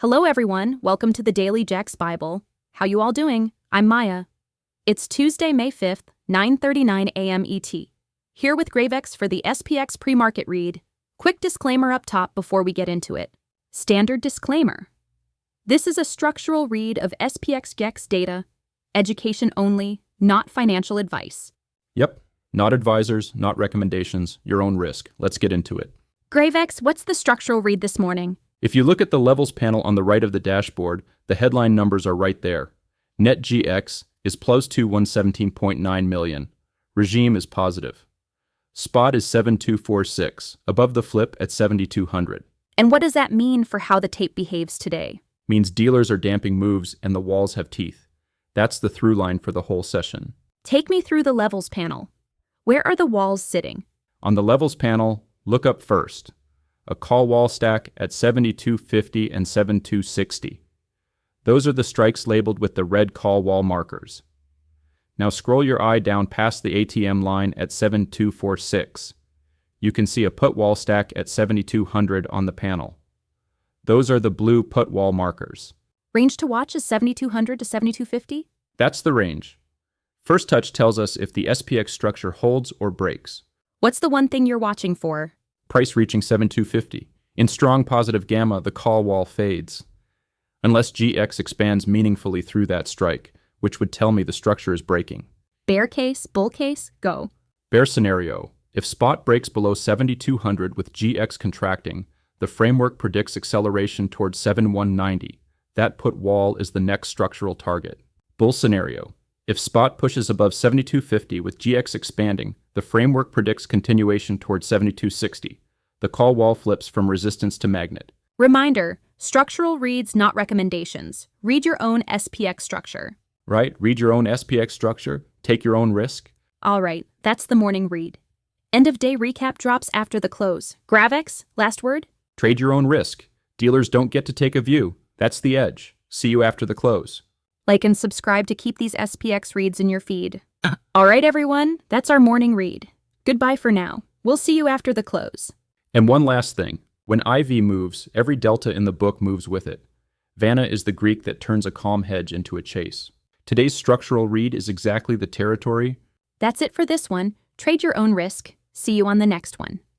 Hello everyone, welcome to the Daily GEX Bible. How you all doing? I'm Maya. It's Tuesday, May 5th, 9:39 a.m. ET. Here with GEX for the SPX pre-market read. Quick disclaimer up top before we get into it. Standard disclaimer. This is a structural read of SPX GEX data, education only, not financial advice. Yep, not advisors, not recommendations, your own risk. Let's get into it. GEX, what's the structural read this morning? If you look at the levels panel on the right of the dashboard, the headline numbers are right there. Net GX is plus 117.9 million. Regime is positive. Spot is 7246, above the flip at 7200. And what does that mean for how the tape behaves today? Means dealers are damping moves and the walls have teeth. That's the through line for the whole session. Take me through the levels panel. Where are the walls sitting? On the levels panel, look up first. A call wall stack at 7250 and 7260. Those are the strikes labeled with the red call wall markers. Now scroll your eye down past the ATM line at 7246. You can see a put wall stack at 7200 on the panel. Those are the blue put wall markers. Range to watch is 7200 to 7250? That's the range. First touch tells us if the SPX structure holds or breaks. What's the one thing you're watching for? Price reaching 7250. In strong positive gamma, the call wall fades. Unless GX expands meaningfully through that strike, which would tell me the structure is breaking. Bear case, bull case, go. Bear scenario. If spot breaks below 7200 with GX contracting, the framework predicts acceleration towards 7190. That put wall is the next structural target. Bull scenario. If spot pushes above 7250 with GX expanding, the framework predicts continuation towards 7260. The call wall flips from resistance to magnet. Reminder, structural reads, not recommendations. Read your own SPX structure. Right? Read your own SPX structure. Take your own risk. All right, that's the morning read. End of day recap drops after the close. GEX, last word? Trade your own risk. Dealers don't get to take a view. That's the edge. See you after the close. Like and subscribe to keep these SPX reads in your feed. All right, everyone, that's our morning read. Goodbye for now. We'll see you after the close. And one last thing. When IV moves, every delta in the book moves with it. Vanna is the Greek that turns a calm hedge into a chase. Today's structural read is exactly the territory. That's it for this one. Trade your own risk. See you on the next one.